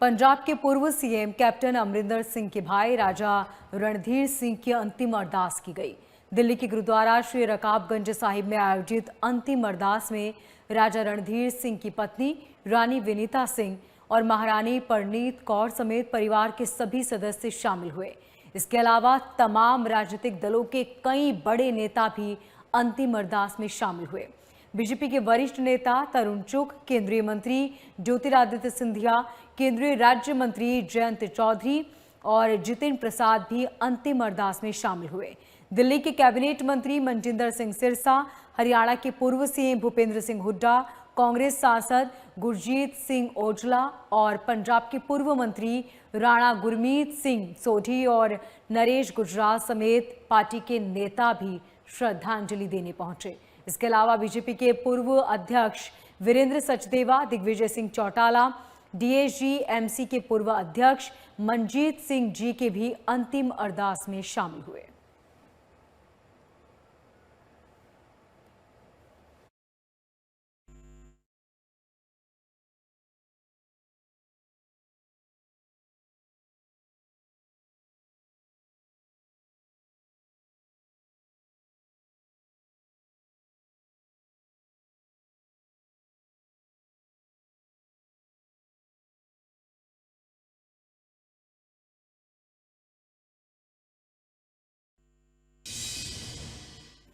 पंजाब के पूर्व CM captain Amarinder Singh के भाई राजा रणधीर सिंह की अंतिम अरदास की गई। दिल्ली के गुरुद्वारा श्री रकाबगंज साहिब में आयोजित अंतिम अरदास में राजा रणधीर सिंह की पत्नी रानी विनीता सिंह और महारानी परनीत कौर समेत परिवार के सभी सदस्य शामिल हुए। इसके अलावा तमाम राजनीतिक दलों के कई बड़े नेता भी अंतिम अरदास में शामिल हुए। बीजेपी के वरिष्ठ नेता तरुण चुग, केंद्रीय मंत्री ज्योतिरादित्य सिंधिया, केंद्रीय राज्य मंत्री जयंत चौधरी और जितेंद्र प्रसाद भी अंतिम अरदास में शामिल हुए। दिल्ली के कैबिनेट मंत्री मनजिंदर सिंह सिरसा, हरियाणा के पूर्व सीएम भूपेंद्र सिंह हुड्डा, कांग्रेस सांसद गुरजीत सिंह ओजला और पंजाब के पूर्व मंत्री राणा गुरमीत सिंह सोढ़ी और नरेश गुजराल समेत पार्टी के नेता भी श्रद्धांजलि देने पहुंचे। इसके अलावा बीजेपी के पूर्व अध्यक्ष वीरेंद्र सचदेवा, दिग्विजय सिंह चौटाला, डीएसजी-एमसी के पूर्व अध्यक्ष मनजीत सिंह जी के भी अंतिम अरदास में शामिल हुए।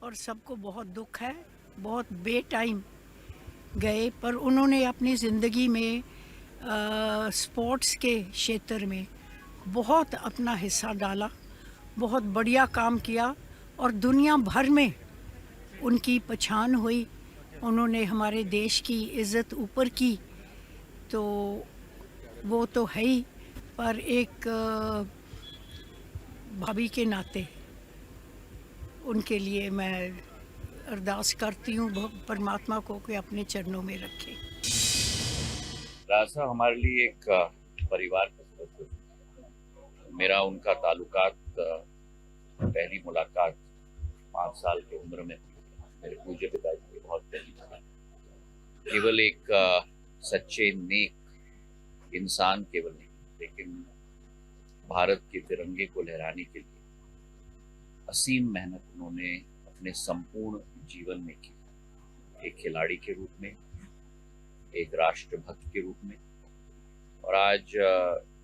और सबको बहुत दुख है, बहुत बेटाइम गए, पर उन्होंने अपनी ज़िंदगी में स्पोर्ट्स के क्षेत्र में बहुत अपना हिस्सा डाला, बहुत बढ़िया काम किया और दुनिया भर में उनकी पहचान हुई। उन्होंने हमारे देश की इज़्ज़त ऊपर की, तो वो तो है ही, पर एक भाभी के नाते उनके लिए मैं अरदास करती हूँ परमात्मा को कि अपने चरणों में रखे। राजा हमारे लिए एक परिवार का सदस्य। मेरा उनका ताल्लुकात पहली मुलाकात 5 साल की उम्र में मेरे पूज्य पिताजी के बहुत करीब था। केवल एक सच्चे नेक इंसान केवल नहीं, लेकिन भारत के तिरंगे को लहराने के लिए असीम मेहनत उन्होंने अपने संपूर्ण जीवन में की। एक खिलाड़ी के रूप में, एक राष्ट्रभक्त के रूप में, और आज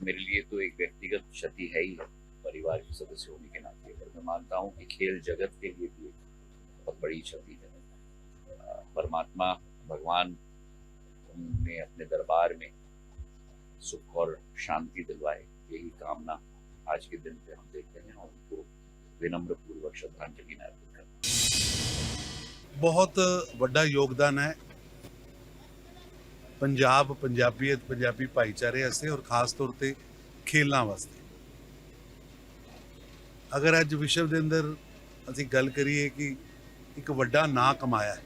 मेरे लिए तो एक व्यक्तिगत क्षति है ही है परिवार के सदस्य होने के नाते, पर मैं मानता हूँ कि खेल जगत के लिए भी एक बहुत बड़ी क्षति है। परमात्मा भगवान उन्हें अपने दरबार में सुख और शांति दिलवाए, यही कामना आज के दिन पे हम देखते हैं और उनको विनम्र पूर्वक श्रद्धांजलि अर्पित करते हैं। बहुत बड़ा योगदान है पंजाब, पंजाबीयत, पंजाबी भाईचारे वास्ते और खास तौर पे खेलों वास्ते। अगर अज विश्व के अंदर असी गल करिए कि एक बड़ा नां कमाया है,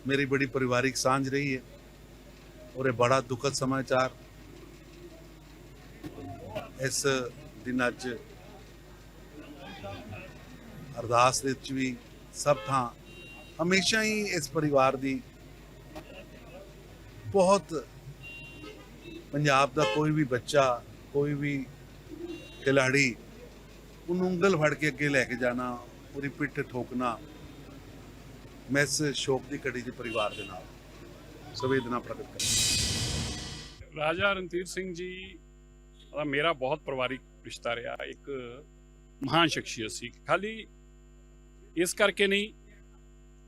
मेरी बड़ी परिवारिक सांझ रही है और ये बड़ा दुखद समाचार इस दिन अज अरदास विच भी सब थां हमेशा ही इस परिवार की बहुत, पंजाब का कोई भी बच्चा, कोई भी खिलाड़ी उन्हें उंगल फड़ के अगे लैके जाना, पूरी पिठ ठोकना, मैं इस शोक की घड़ी च परिवार के नाल संवेदना प्रकट कर। राजा रणधीर सिंह जी का मेरा बहुत परिवारिक रिश्ता रहा। एक महान शख्सियत सी, खाली इस करके नहीं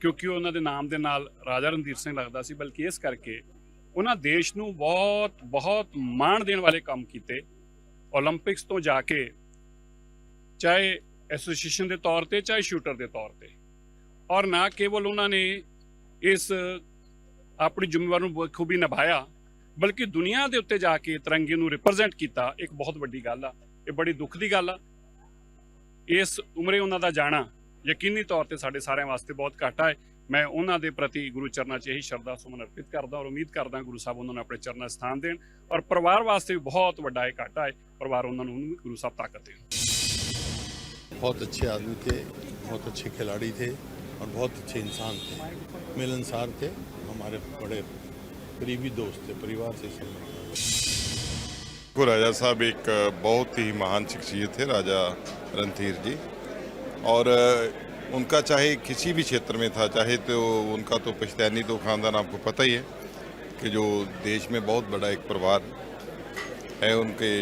क्योंकि उन्होंने नाम के नाल राजा रणधीर सिंह लगता सी, बल्कि इस करके उन्होंने देश नूं बहुत बहुत माण देने वाले काम किए। ओलंपिक्स तो जाके चाहे एसोसीएशन के तौर पर, चाहे शूटर के तौर पर, और ना केवल उन्होंने इस अपनी जिम्मेवारी बखूबी निभाया, बल्कि दुनिया के उत्ते जाके तिरंगे नूं रिप्रजेंट किया। एक बहुत बड़ी गल आ, ये बड़ी दुख की गल आ। इस उम्रे उन्होंने जाना यकीनी तौर पर साढ़े सारे वास्ते बहुत घाटा है। मैं उन्होंने प्रति गुरु चरणों च यही श्रद्धा सुमन अर्पित करदा और उम्मीद करदा गुरु साहब उन्होंने अपने चरणों स्थान देन, और परिवार वास्ते भी बहुत बड़ा एक घाटा है। परिवार उन्होंने गुरु साहब ताकत देन। बहुत अच्छे आदमी थे, बहुत अच्छे खिलाड़ी थे और बहुत अच्छे इंसान थे, मिलनसार थे, हमारे बड़े करीबी दोस्त थे, परिवार से संबंध। वो राजा साहब एक बहुत ही महान शख्सियत थे, राजा रणधीर जी। और उनका चाहे किसी भी क्षेत्र में था, चाहे तो उनका तो पश्तैनी तो ख़ानदान आपको पता ही है कि जो देश में बहुत बड़ा एक परिवार है उनके,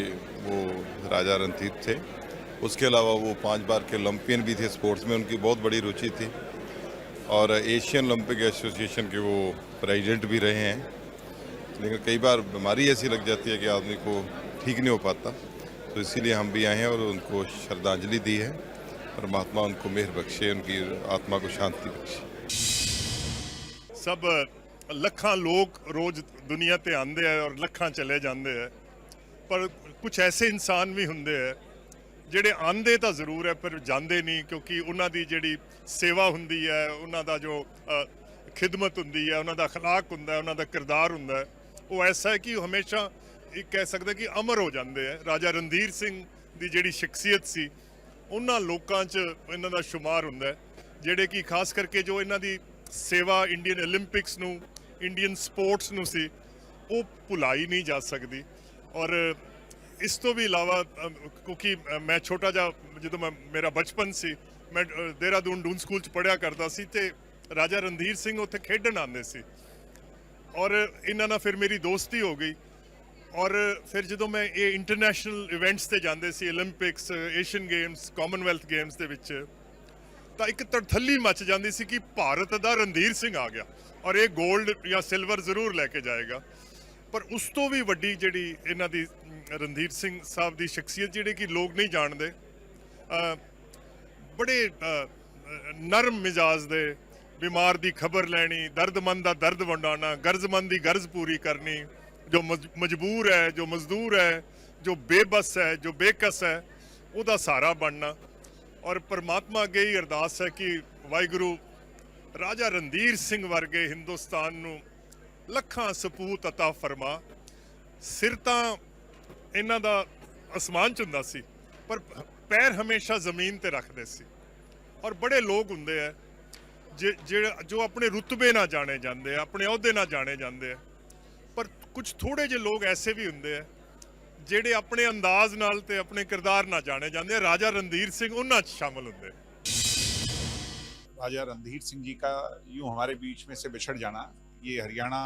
वो राजा रणधीर थे। उसके अलावा वो 5 बार के ओलंपियन भी थे, स्पोर्ट्स में उनकी बहुत बड़ी रुचि थी और एशियन ओलंपिक एसोसिएशन के वो प्रेसिडेंट भी रहे हैं। लेकिन कई बार बीमारी ऐसी लग जाती है कि आदमी को ठीक नहीं हो पाता, तो इसीलिए हम भी आए हैं और उनको श्रद्धांजलि दी है। परमात्मा उनको मेहर बख्शे, उनकी आत्मा को शांति बख्शे। सब ਲੱਖਾਂ ਲੋਕ ਰੋਜ਼ ਦੁਨੀਆ ਤੇ ਆਉਂਦੇ ਆ ਔਰ ਲੱਖਾਂ ਚਲੇ ਜਾਂਦੇ ਆ, ਪਰ ਕੁਝ ਐਸੇ ਇਨਸਾਨ ਵੀ ਹੁੰਦੇ ਆ ਜਿਹੜੇ ਆਉਂਦੇ ਤਾਂ ਜ਼ਰੂਰ ਹੈ ਪਰ ਜਾਂਦੇ ਨਹੀਂ, ਕਿਉਂਕਿ ਉਹਨਾਂ ਦੀ ਜਿਹੜੀ ਸੇਵਾ ਹੁੰਦੀ ਹੈ, ਉਹਨਾਂ ਦਾ ਜੋ ਖਿਦਮਤ ਹੁੰਦੀ ਹੈ, ਉਹਨਾਂ ਦਾ ਅਖਲਾਕ ਹੁੰਦਾ ਹੈ, ਉਹਨਾਂ ਦਾ ਕਿਰਦਾਰ ਹੁੰਦਾ ਹੈ, ਉਹ ਐਸਾ ਹੈ ਕਿ ਉਹ ਹਮੇਸ਼ਾ ਇਹ ਕਹਿ ਸਕਦੇ ਕਿ ਅਮਰ ਹੋ ਜਾਂਦੇ ਆ। ਰਾਜਾ ਰਣਧੀਰ ਸਿੰਘ ਦੀ ਜਿਹੜੀ ਸ਼ਖਸੀਅਤ ਸੀ, ਉਹਨਾਂ ਲੋਕਾਂ 'ਚ ਇਹਨਾਂ ਦਾ ਸ਼ੁਮਾਰ ਹੁੰਦਾ ਹੈ ਜਿਹੜੇ ਕਿ ਖਾਸ ਕਰਕੇ ਜੋ ਇਹਨਾਂ ਦੀ ਸੇਵਾ ਇੰਡੀਅਨ 올림픽ਸ ਨੂੰ, ਇੰਡੀਅਨ ਸਪੋਰਟਸ ਨੂੰ ਸੀ, ਉਹ ਭੁਲਾਈ ਨਹੀਂ ਜਾ ਸਕਦੀ। ਔਰ ਇਸ ਤੋਂ ਵੀ ਇਲਾਵਾ ਕਿਉਂਕਿ ਮੈਂ ਛੋਟਾ ਜਿਹਾ ਜਦੋਂ ਮੇਰਾ ਬਚਪਨ ਸੀ, ਮੈਂ ਦੇਹਰਾਦੂਨ ਡੂਨ ਸਕੂਲ 'ਚ ਪੜ੍ਹਿਆ ਕਰਦਾ ਸੀ ਤੇ ਰਾਜਾ ਰਣਧੀਰ ਸਿੰਘ ਉੱਥੇ ਖੇਡਣ ਆਉਂਦੇ ਸੀ ਔਰ ਇਹਨਾਂ ਨਾਲ ਫਿਰ ਮੇਰੀ ਦੋਸਤੀ ਹੋ ਗਈ। ਔਰ ਫਿਰ ਜਦੋਂ ਮੈਂ ਇਹ ਇੰਟਰਨੈਸ਼ਨਲ ਇਵੈਂਟਸ ਤੇ ਜਾਂਦੇ ਸੀ, 올림픽ਸ, ਏਸ਼ੀਅਨ ਗੇਮਸ, ਕਾਮਨਵੈਲਥ ਗੇਮਸ ਦੇ ਵਿੱਚ, ਤਾਂ ਇੱਕ ਤੜਥੱਲੀ ਮਚ ਜਾਂਦੀ ਸੀ ਕਿ ਭਾਰਤ ਦਾ ਰਣਧੀਰ ਸਿੰਘ ਆ ਗਿਆ ਔਰ ਇਹ 골ਡ ਜਾਂ ਸਿਲਵਰ ਜ਼ਰੂਰ ਲੈ ਕੇ ਜਾਏਗਾ। ਪਰ ਉਸ ਤੋਂ ਵੀ ਵੱਡੀ ਜਿਹੜੀ ਇਹਨਾਂ ਦੀ ਰਣਧੀਰ ਸਿੰਘ ਸਾਹਿਬ ਦੀ ਸ਼ਖਸੀਅਤ ਜਿਹੜੀ ਕਿ ਲੋਕ ਨਹੀਂ ਜਾਣਦੇ, ਬੜੇ ਨਰਮ ਮਿਜਾਜ਼ ਦੇ, ਬਿਮਾਰ ਦੀ ਖਬਰ ਲੈਣੀ, ਦਰਦਮੰਦ ਦਾ ਦਰਦ ਵੰਡਾਉਣਾ, ਗਰਜ਼ਮੰਦ ਦੀ ਗਰਜ਼ ਪੂਰੀ ਕਰਨੀ, ਜੋ ਮਜਬੂਰ ਹੈ, ਜੋ ਮਜ਼ਦੂਰ ਹੈ, ਜੋ ਬੇਬਸ ਹੈ, ਜੋ ਬੇਕਸ ਹੈ, ਉਹਦਾ ਸਹਾਰਾ ਬਣਨਾ। ਔਰ ਪਰਮਾਤਮਾ ਅੱਗੇ ਹੀ ਅਰਦਾਸ ਹੈ ਕਿ ਵਾਹਿਗੁਰੂ ਰਾਜਾ ਰਣਧੀਰ ਸਿੰਘ ਵਰਗੇ ਹਿੰਦੁਸਤਾਨ ਨੂੰ ਲੱਖਾਂ ਸਪੂਤ ਅਤਾ ਫਰਮਾ। ਸਿਰ ਤਾਂ ਇਹਨਾਂ ਦਾ ਅਸਮਾਨ 'ਚ ਹੁੰਦਾ ਸੀ ਪਰ ਪੈਰ ਹਮੇਸ਼ਾ ਜ਼ਮੀਨ ਤੇ ਰੱਖਦੇ ਸੀ। ਔਰ ਬੜੇ ਲੋਕ ਹੁੰਦੇ ਆ ਜੋ ਆਪਣੇ ਰੁਤਬੇ ਨਾਲ ਜਾਣੇ ਜਾਂਦੇ ਆ, ਆਪਣੇ ਅਹੁਦੇ ਨਾਲ ਜਾਣੇ ਜਾਂਦੇ ਆ, ਪਰ ਕੁਝ ਥੋੜੇ ਜਿਹੇ ਲੋਕ ਐਸੇ ਵੀ ਹੁੰਦੇ ਆ ਜਿਹੜੇ ਆਪਣੇ ਅੰਦਾਜ਼ ਨਾਲ ਤੇ ਆਪਣੇ ਕਿਰਦਾਰ ਨਾਲ ਜਾਣੇ ਜਾਂਦੇ ਆ। ਰਾਜਾ रणधीर सिंह उन्हां 'ਚ शामिल ਹੁੰਦੇ। राजा रणधीर सिंह जी का यूं हमारे बीच में से बिछड़ जाना, ये हरियाणा,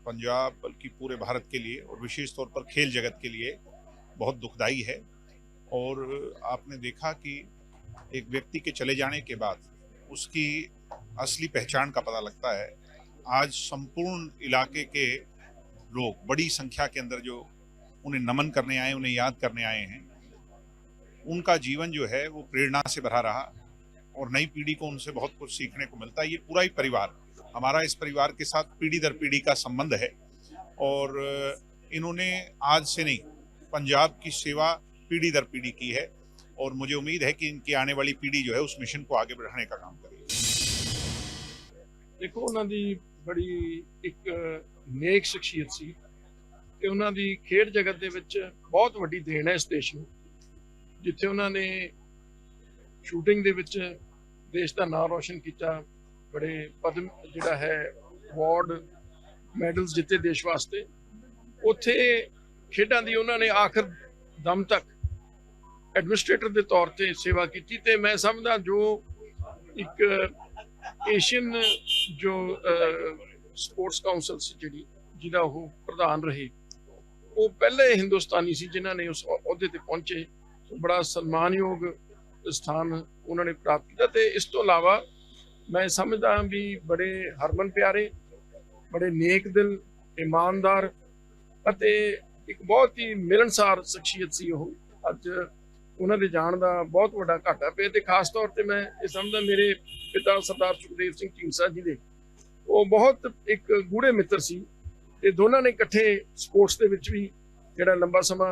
पंजाब, बल्कि पूरे भारत के लिए और विशेष तौर पर खेल जगत के लिए बहुत दुखदाई है। और आपने देखा कि एक व्यक्ति के चले जाने के बाद उसकी असली पहचान का पता लगता है। आज संपूर्ण इलाके के लोग बड़ी संख्या के अंदर जो उन्हें नमन करने आए, उन्हें याद करने आए हैं, उनका जीवन जो है वो प्रेरणा से भरा रहा और नई पीढ़ी को उनसे बहुत कुछ सीखने को मिलता है। ये पूरा ही परिवार, हमारा इस परिवार के साथ पीढ़ी दर पीढ़ी का संबंध है और इन्होंने आज से नहीं, पंजाब की सेवा पीढ़ी दर पीढ़ी की है और मुझे उम्मीद है कि इनकी आने वाली पीढ़ी जो है उस मिशन को आगे बढ़ाने का काम करेगी। देखो उन्हों की बड़ी एक नेक शख्सियत सी ਤੇ ਉਹਨਾਂ ਦੀ ਖੇਡ ਜਗਤ ਦੇ ਵਿੱਚ ਬਹੁਤ ਵੱਡੀ ਦੇਣ ਹੈ ਇਸ ਦੇਸ਼ ਨੂੰ, ਜਿੱਥੇ ਉਹਨਾਂ ਨੇ ਸ਼ੂਟਿੰਗ ਦੇ ਵਿੱਚ ਦੇਸ਼ ਦਾ ਨਾਮ ਰੋਸ਼ਨ ਕੀਤਾ, ਬੜੇ ਪਦਮ ਜਿਹੜਾ ਹੈ ਅਵਾਰਡ ਮੈਡਲਸ ਜਿੱਤੇ ਦੇਸ਼ ਵਾਸਤੇ। ਉੱਥੇ ਖੇਡਾਂ ਦੀ ਉਹਨਾਂ ਨੇ ਆਖਰ ਦਮ ਤੱਕ ਐਡਮਿਨਿਸਟ੍ਰੇਟਰ ਦੇ ਤੌਰ ਤੇ ਸੇਵਾ ਕੀਤੀ ਤੇ ਮੈਂ ਸਮਝਦਾ ਜੋ ਇੱਕ ਏਸ਼ੀਅਨ ਜੋ ਸਪੋਰਟਸ ਕਾਉਂਸਲ ਸੀ ਜਿਹੜੀ ਜਿਹਦਾ ਉਹ ਪ੍ਰਧਾਨ ਰਹੇ, ਉਹ ਪਹਿਲੇ ਹਿੰਦੁਸਤਾਨੀ ਸੀ ਜਿਨ੍ਹਾਂ ਨੇ ਉਸ ਅਹੁਦੇ ਤੇ ਪਹੁੰਚੇ। ਬੜਾ ਸਨਮਾਨਯੋਗ ਸਥਾਨ ਉਹਨਾਂ ਨੇ ਪ੍ਰਾਪਤ ਕੀਤਾ ਤੇ ਇਸ ਤੋਂ ਇਲਾਵਾ ਮੈਂ ਸਮਝਦਾ ਵੀ ਬੜੇ ਹਰਮਨ ਪਿਆਰੇ, ਬੜੇ ਨੇਕ ਦਿਲ, ਇਮਾਨਦਾਰ ਅਤੇ ਇੱਕ ਬਹੁਤ ਹੀ ਮਿਲਣਸਾਰ ਸ਼ਖਸੀਅਤ ਸੀ ਉਹ। ਅੱਜ ਉਹਨਾਂ ਦੇ ਜਾਣ ਦਾ ਬਹੁਤ ਵੱਡਾ ਘਾਟਾ ਪਿਆ ਤੇ ਖਾਸ ਤੌਰ ਤੇ ਮੈਂ ਇਹ ਸਮਝਦਾ ਮੇਰੇ ਪਿਤਾ ਸਰਦਾਰ ਸੁਖਦੇਵ ਸਿੰਘ ਢੀਂਡਸਾ ਜੀ ਦੇ ਉਹ ਬਹੁਤ ਇੱਕ ਗੂੜੇ ਮਿੱਤਰ ਸੀ ਤੇ ਦੋਨਾਂ ਨੇ ਇਕੱਠੇ ਸਪੋਰਟਸ ਦੇ ਵਿੱਚ ਵੀ ਜਿਹੜਾ ਲੰਬਾ ਸਮਾਂ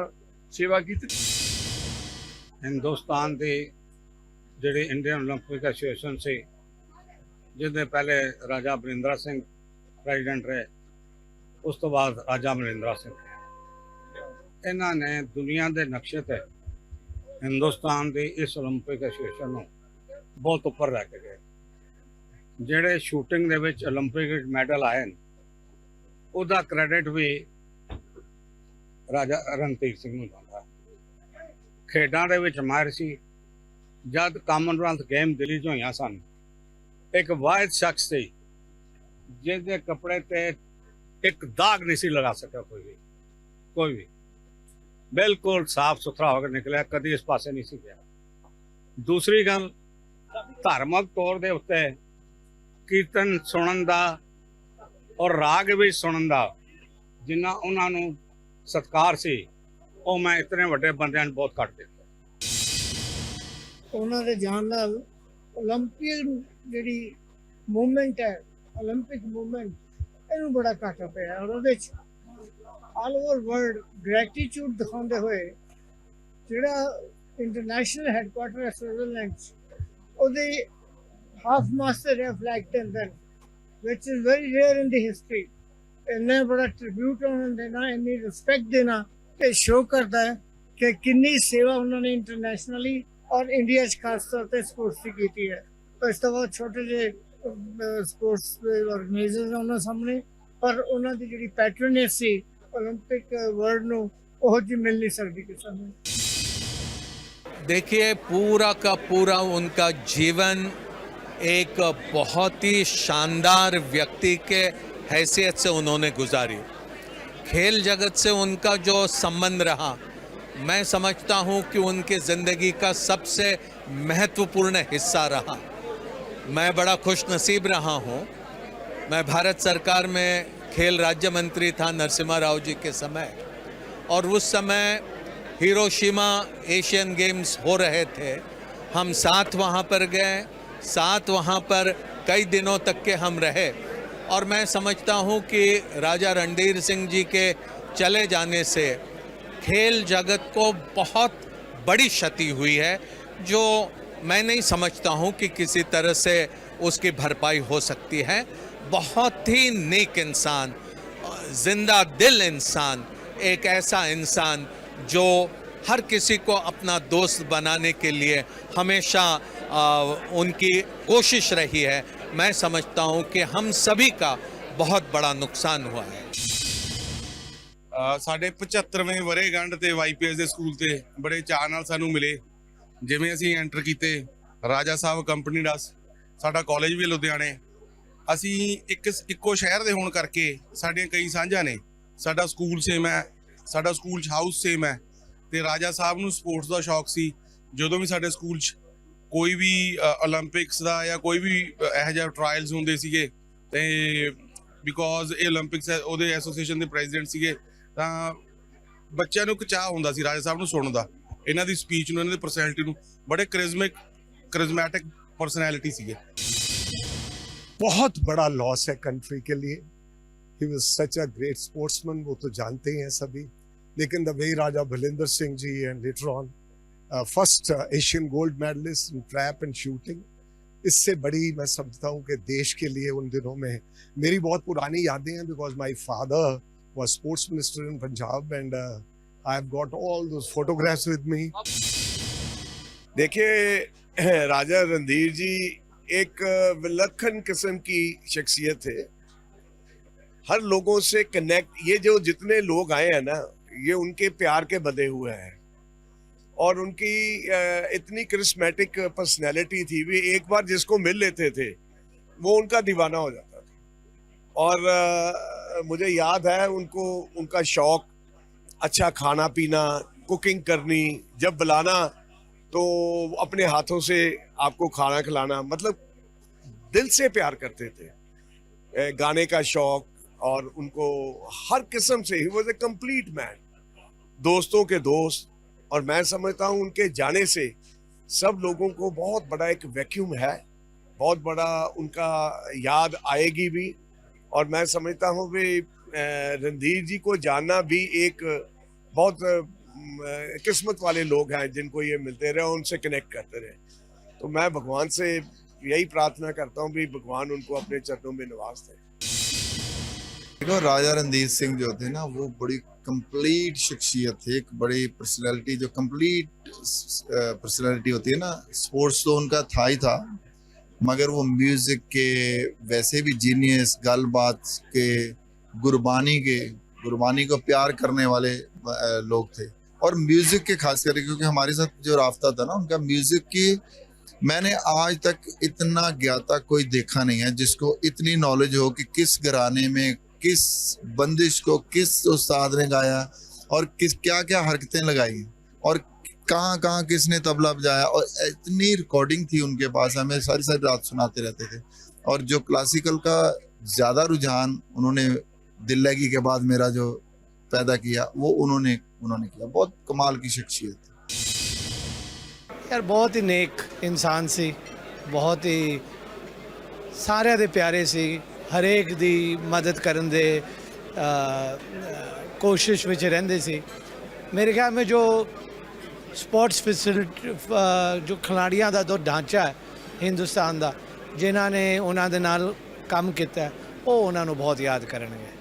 ਸੇਵਾ ਕੀਤੀ। हिंदुस्तान के ਜਿਹੜੇ इंडियन ओलंपिक एसोसिएशन से जिसने पहले राजा बरिंद्रा सिंह प्रेसिडेंट रहे, उस तो बाद राजा मरिंद्रा सिंह। इन्होंने दुनिया के नक्शे ते हिंदुस्तान के इस ओलंपिक एसोसिएशन को बहुत उपर लैके गए। ਜਿਹੜੇ ਸ਼ੂਟਿੰਗ ਦੇ ਵਿੱਚ ओलंपिक ਮੈਡਲ ਆਏ ਨੇ ਉਹਦਾ ਕ੍ਰੈਡਿਟ ਵੀ ਰਾਜਾ ਰਣਧੀਰ ਸਿੰਘ ਨੂੰ ਜਾਂਦਾ। ਖੇਡਾਂ ਦੇ ਵਿੱਚ ਮਾਹਿਰ ਸੀ। ਜਦ ਕਾਮਨਵੈਲਥ ਗੇਮ ਦਿੱਲੀ 'ਚ ਹੋਈਆਂ ਸਨ, ਇੱਕ ਵਾਹਿਦ ਸ਼ਖਸ ਸੀ ਜਿਹਦੇ ਕੱਪੜੇ ਤੇ ਇੱਕ ਦਾਗ ਨਹੀਂ ਸੀ ਲਗਾ ਸਕਿਆ ਕੋਈ ਵੀ ਬਿਲਕੁਲ ਸਾਫ਼ ਸੁਥਰਾ ਹੋ ਕੇ ਨਿਕਲਿਆ, ਕਦੀ ਇਸ ਪਾਸੇ ਨਹੀਂ ਸੀ ਗਿਆ। ਦੂਸਰੀ ਗੱਲ, ਧਾਰਮਿਕ ਤੌਰ ਦੇ ਉੱਤੇ ਕੀਰਤਨ ਸੁਣਨ ਦਾ ਔਰ ਰਾਗ ਵੀ ਸੁਣਨ ਦਾ ਜਿੰਨਾ ਉਹਨਾਂ ਨੂੰ ਸਤਿਕਾਰ ਸੀ, ਉਹ ਮੈਂ ਇਤਨੇ ਵੱਡੇ ਬੰਦਿਆਂ ਨੂੰ ਬਹੁਤ ਘੱਟ ਦੇਖਿਆ। ਉਹਨਾਂ ਦੇ ਜਾਣ ਨਾਲ ਓਲੰਪੀਅਨ ਜਿਹੜੀ ਮੂਵਮੈਂਟ ਹੈ, ਓਲੰਪਿਕ ਮੂਵਮੈਂਟ, ਇਹਨੂੰ ਬੜਾ ਘਾਟਾ ਪਿਆ। ਔਰ ਉਹਦੇ 'ਚ ਆਲ ਓਵਰ ਵਰਲਡ ਗ੍ਰੈਟੀਟਿਊਡ ਦਿਖਾਉਂਦੇ ਹੋਏ ਜਿਹੜਾ ਇੰਟਰਨੈਸ਼ਨਲ ਹੈੱਡਕੁਆਟਰ ਹੈ ਸਵਿਟਜ਼ਰਲੈਂਡ 'ਚ, ਉਹਦੇ ਹਾਫ ਮਾਸਟਰ ਹੈ flag tender, which is very rare in the history. ਇੰਨਾ ਬੜਾ ਟ੍ਰਿਬਿਊਟ ਉਹਨਾਂ ਨੂੰ ਦੇਣਾ, ਇੰਨੀ ਰਿਸਪੈਕਟ ਦੇਣਾ, ਇਹ ਸ਼ੋਅ ਕਰਦਾ ਹੈ ਕਿ ਕਿੰਨੀ ਸੇਵਾ ਉਹਨਾਂ ਨੇ ਇੰਟਰਨੈਸ਼ਨਲੀ ਔਰ ਇੰਡੀਆ 'ਚ ਖਾਸ ਤੌਰ 'ਤੇ ਸਪੋਰਟਸ ਦੀ ਕੀਤੀ ਹੈ। ਇਸ ਤੋਂ ਬਾਅਦ ਛੋਟੇ ਜਿਹੇ ਸਪੋਰਟਸ ਆਰਗੇਨਾਈਜ਼ਰਸ ਉਹਨਾਂ ਸਾਹਮਣੇ, ਪਰ ਉਹਨਾਂ ਦੀ ਜਿਹੜੀ ਪੈਟਰਨੇਜ ਸੀ ओलंपिक वर्ल्ड ਨੂੰ ਉਹ ਜੀ मिल नहीं सकती किसी में। देखिए, पूरा का पूरा उनका जीवन एक बहुत ही शानदार व्यक्ति के हैसियत से उन्होंने गुजारी। खेल जगत से उनका जो संबंध रहा, मैं समझता हूँ कि उनके ज़िंदगी का सबसे महत्वपूर्ण हिस्सा रहा। मैं बड़ा खुश नसीब रहा हूँ। मैं भारत सरकार में खेल राज्य मंत्री था नरसिम्हा राव जी के समय, और उस समय हिरोशिमा एशियन गेम्स हो रहे थे। हम साथ वहाँ पर गए, साथ वहाँ पर कई दिनों तक के हम रहे, और मैं समझता हूँ कि राजा रणधीर सिंह जी के चले जाने से खेल जगत को बहुत बड़ी क्षति हुई है, जो मैं नहीं समझता हूँ कि किसी तरह से उसकी भरपाई हो सकती है। बहुत ही नेक इंसान, जिंदा दिल इंसान, एक ऐसा इंसान जो हर किसी को अपना दोस्त बनाने के लिए हमेशा उनकी कोशिश रही है। मैं समझता हूँ कि हम सभी का बहुत बड़ा नुकसान हुआ है। ਸਾਡੇ 75ਵੇਂ ਵਰ੍ਹੇਗੰਢ ਤੇ ਵਾਈਪੀਐਸ ਦੇ ਸਕੂਲ ਤੇ ਬੜੇ ਚਾਅ ਨਾਲ ਸਾਨੂੰ ਮਿਲੇ। ਜਿਵੇਂ ਅਸੀਂ ਐਂਟਰ ਕੀਤੇ, ਰਾਜਾ ਸਾਹਿਬ ਕੰਪਨੀ ਡਸ, ਸਾਡਾ ਕਾਲਜ ਵੀ ਲੁਧਿਆਣੇ, ਅਸੀਂ ਇੱਕੋ ਸ਼ਹਿਰ ਦੇ ਹੋਣ ਕਰਕੇ ਸਾਡੀਆਂ ਕਈ ਸਾਂਝਾਂ ਨੇ। ਸਾਡਾ ਸਕੂਲ ਸੇਮ ਹੈ, ਸਾਡਾ ਸਕੂਲ 'ਚ ਹਾਊਸ ਸੇਮ ਹੈ, ਤੇ ਰਾਜਾ ਸਾਹਿਬ ਨੂੰ ਸਪੋਰਟਸ ਦਾ ਸ਼ੌਕ ਸੀ। ਜਦੋਂ ਵੀ ਸਾਡੇ ਸਕੂਲ 'ਚ ਕੋਈ ਵੀ ਓਲੰਪਿਕਸ ਦਾ ਜਾਂ ਕੋਈ ਵੀ ਇਹੋ ਜਿਹਾ ਟਰਾਇਲਸ ਹੁੰਦੇ ਸੀਗੇ, ਤੇ ਬਿਕੋਜ਼ ਇਹ ਓਲੰਪਿਕਸ ਉਹਦੇ ਐਸੋਸੀਏਸ਼ਨ ਦੇ ਪ੍ਰੈਜ਼ੀਡੈਂਟ ਸੀਗੇ, ਤਾਂ ਬੱਚਿਆਂ ਨੂੰ ਇੱਕ ਚਾਹ ਹੁੰਦਾ ਸੀ ਰਾਜਾ ਸਾਹਿਬ ਨੂੰ ਸੁਣਨ ਦਾ, ਇਹਨਾਂ ਦੀ ਸਪੀਚ ਨੂੰ, ਇਹਨਾਂ ਦੀ ਪਰਸਨੈਲਿਟੀ ਨੂੰ। ਬੜੇ ਕਰਿਜ਼ਮੈਟਿਕ पर्सनैलिटी सीगे। बहुत बड़ा लॉस है कंट्री के लिए। He was such a great sportsman, वो तो जानते ही हैं सभी। लेकिन the way Raja Bhalindra Singh ji and later on first Asian gold medalist in trap and shooting, इससे बड़ी मैं समझता हूँ कि देश के लिए उन दिनों में मेरी बहुत पुरानी यादें हैं, because my father was sports minister in Punjab and I have got all those photographs with me। देखिए, राजा रणधीर जी एक विलक्षण किस्म की शख्सियत है, हर लोगों से कनेक्ट। ये जो जितने लोग आए हैं ना, ये उनके प्यार के बंधे हुए हैं, और उनकी इतनी करिस्मेटिक पर्सनैलिटी थी, भी एक बार जिसको मिल लेते थे वो उनका दीवाना हो जाता था। और मुझे याद है उनका शौक, अच्छा खाना पीना, कुकिंग करनी, जब बुलाना तो अपने हाथों से आपको खाना खिलाना, मतलब दिल से प्यार करते थे। गाने का शौक, और उनको हर किस्म से, he was a complete man, दोस्तों के दोस्त। और मैं समझता हूँ उनके जाने से सब लोगों को बहुत बड़ा एक वैक्यूम है, बहुत बड़ा उनका याद आएगी भी। और मैं समझता हूँ भी रणधीर जी को जानना भी एक बहुत किस्मत वाले लोग हैं जिनको ये मिलते रहे, उनसे कनेक्ट करते रहे। तो मैं भगवान से यही प्रार्थना करता हूँ भी भगवान उनको अपने चरणों में निवास दे। देखो, राजा रणधीर सिंह जो थे ना, वो बड़ी कंप्लीट शख्सियत थे, एक बड़ी पर्सनैलिटी, जो कंप्लीट पर्सनैलिटी होती है ना। स्पोर्ट्स तो उनका था ही था, मगर वो म्यूजिक के वैसे भी जीनियस, गलबात के, गुरबानी के, गुरबानी को प्यार करने वाले लोग थे, और म्यूजिक के खास करके, क्योंकि हमारे साथ जो राफ्ता था ना उनका म्यूजिक की, मैंने आज तक इतना ज्ञाता कोई देखा नहीं है जिसको इतनी नॉलेज हो कि किस घराने में किस बंदिश को किस उस्ताद ने गाया और किस क्या क्या हरकतें लगाई और कहाँ कहाँ किसने तबला बजाया, और इतनी रिकॉर्डिंग थी उनके पास, हमें सारी सारी रात सुनाते रहते थे। और जो क्लासिकल का ज़्यादा रुझान उन्होंने दिल लगी के बाद मेरा जो पैदा किया वो उन्होंने किया। बहुत कमाल की शख्सियत यार, बहुत ही नेक इंसान सी, बहुत ही सारे दे प्यारे सी, हरेक दी मदद करन दे कोशिश विच रहंदे सी। मेरे ख्याल में जो स्पोर्ट्स फैसिलिटी जो खिलाड़ियां दा जो ढांचा है हिंदुस्तान दा, जिन्हां ने उन्हां दे नाल काम कीता है, वो उन्हां नूं बहुत याद करनगे।